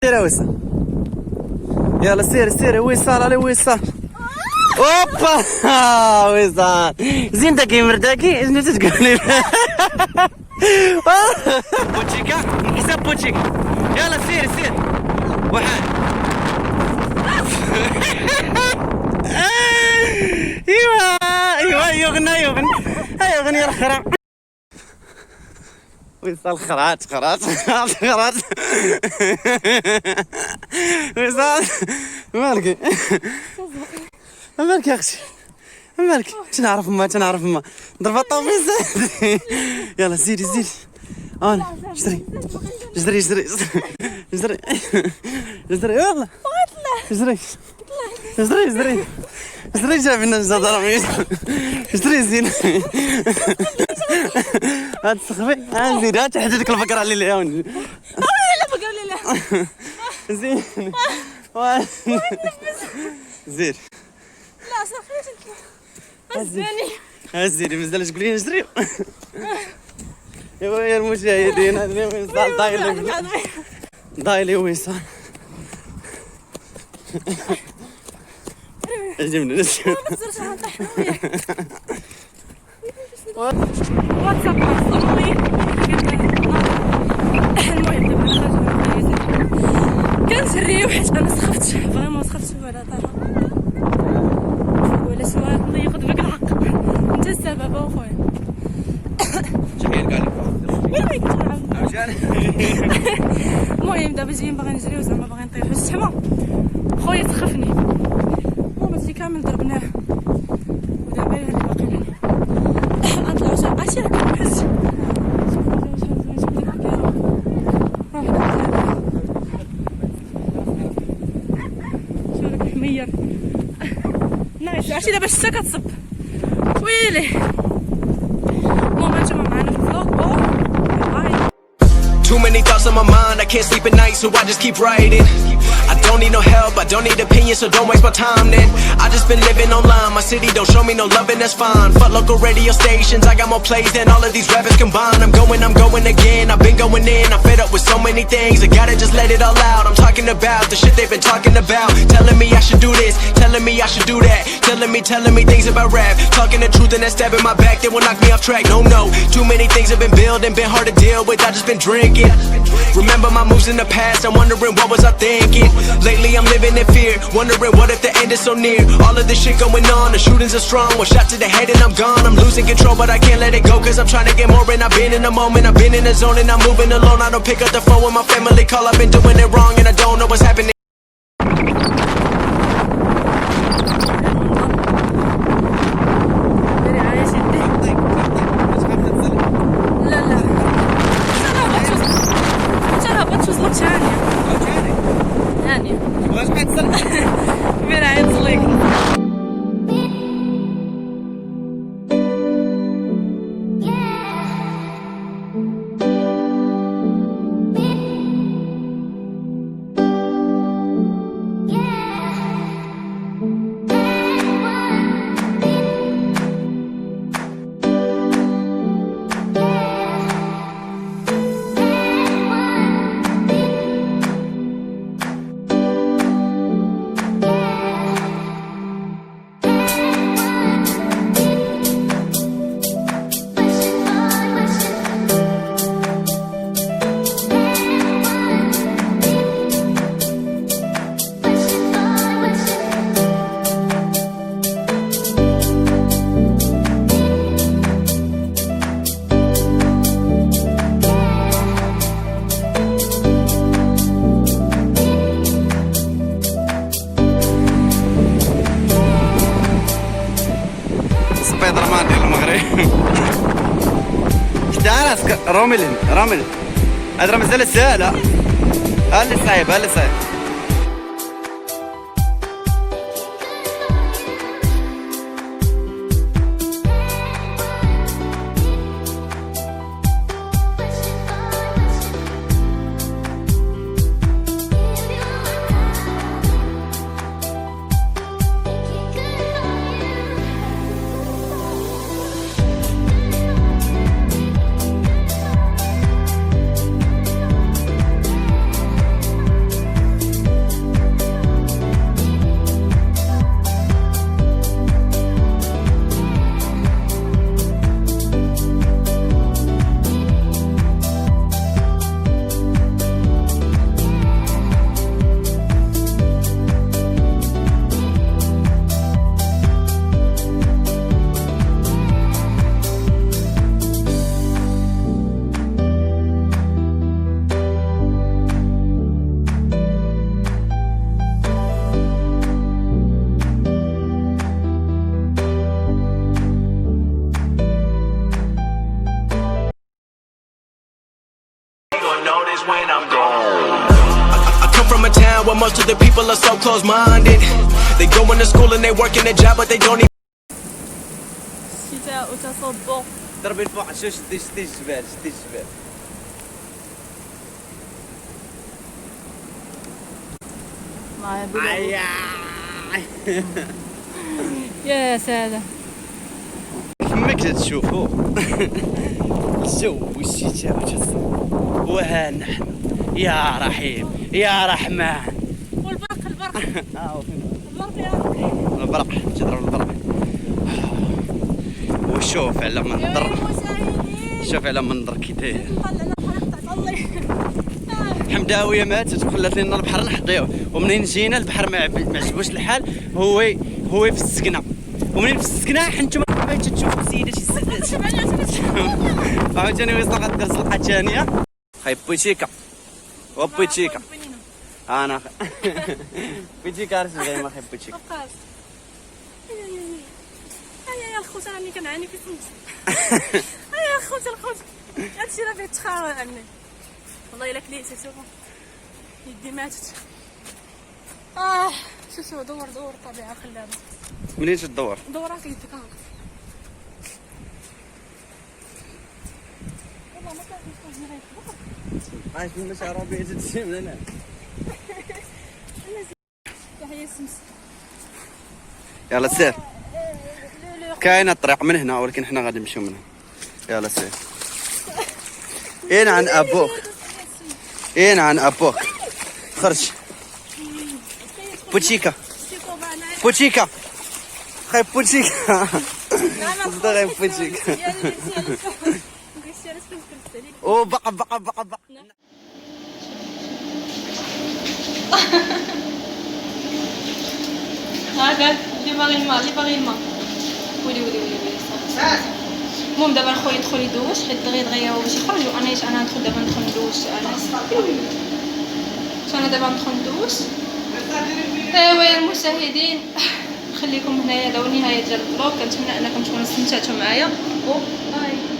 سير وصل. يلا سير وصل على وصل. اوبا وصل. زين داكي مرداكي شنو تتقولي؟ بوتشيكا حساب بوتشيكا. يلا سير واحد. ايوا يغني الخرا. وصل خراط وصل. مالك يا اختي مالك؟ تنعرف ما ضرب الطوبيس. يلا زيدي انا جري يلا جري جاب لنا الجدرمي. جري زين. هاد السخفي زين هاد تحددك الفكره على اليوم. لا بقول لي لا. زين زين. لا صافي هزاني. هزيني مازال تقولي نجري. ايوا يا المشاهدين هذا وصال ضايلي وصال. عجبني واتساب صوري. المهم دابا كنجري وحيت انا سخفت فريمون سخفت ولا طاح ولا سواء نضيق بك الحق انت السبب اخويا. شحال قال لك وين بغيت عاوتاني. المهم دابا جايين باغي نجريو زعما باغي نطيحو الزحمه. خويا سخفني هادشي كامل ضربناه ودابا اللي باقي لنا نطلعو. عرفتي راه كنحس شنو حمير نايس. عرفتي دابا الشتا كتصب ويلي. المهم هانتوما معانا في الفلوك. Too many thoughts on my mind, I can't sleep at night, so I just keep writing. I don't need no help, I don't need opinions, so don't waste my time then. I just been living online, my city don't show me no love and that's fine. Fuck local radio stations, I got more plays than all of these rappers combined. I'm going again, I've been going in, I'm fed up with so many things. I gotta just let it all out, I'm talking about the shit they've been talking about. Telling me I should do this, telling me I should do that. Telling me things about rap. Talking the truth and that stab in my back, they will knock me off track. No, too many things have been building, been hard to deal with, I just been drinking. Remember my moves in the past, I'm wondering what was I thinking. Lately I'm living in fear, wondering what if the end is so near. All of this shit going on, the shootings are strong. One shot to the head and I'm gone. I'm losing control but I can't let it go, cause I'm trying to get more. And I've been in the moment, I've been in the zone, and I'm moving alone. I don't pick up the phone when my family call, I've been doing it wrong and I don't know what's happening. رامل هذا مازال سهل. ها اللي صعيب from a town where most of the people are so close-minded. They go into school and they work in a job but they don't even. الشتاء تصبغ. ضربي الفوق شو شدي الجبال شدي الجبال. معايا يا سادة كما كتشوفوا الجو والشتاء والتصوير وها نحن يا رحيم يا رحمن. والبرق البرق البرق يا البرق تضرب البرق. وشوف على منظر شوف على منظر كي داير. حمداويه ماتت وخلات لنا البحر نحطيوه، ومنين جينا البحر ما عجبوش الحال، هو في السكنه، ومنين في السكنه حنتوما بغيتو تشوفوا سيداتي السادات. عاوتاني وصل غدير الزلقه الثانيه. خاي بوتيكا وبوتيكا انا بوتيكا عرفت زعما خاي بوتيكا. يا الخوت راني كنعاني في الصمت. يا الخوت هادشي راه فيه التخارع عني والله الا كليت شوفوا يدي ماتت. شوفوا دور الطبيعه خلابه. منين تدور؟ دورها كيديك هاك والله ما كنعرفش شنو غيخبط. عايش من مش عربيه تمشي من هنا. تحية السمس. يلا سير. كاينه الطريق من هنا ولكن حنا غادي نمشيو من هنا. يلا سير. اين عن ابوك اين عن ابوك خرج. بوتيكا بوتيكا خايب بوتيكا غايب بوتيكا. او بقى هذا اللي باغي الماء ولي المهم دابا خويا يدخل يدوش حيت دغيا هو باش يخرج، وانا ندخل دابا ندوش انا دابا ندخل ندوش. ايوا يا المشاهدين خليكم هنايا لو نهايه ديال الفلوق. كنتمنى انكم تكونوا استمتعتوا معايا. باي.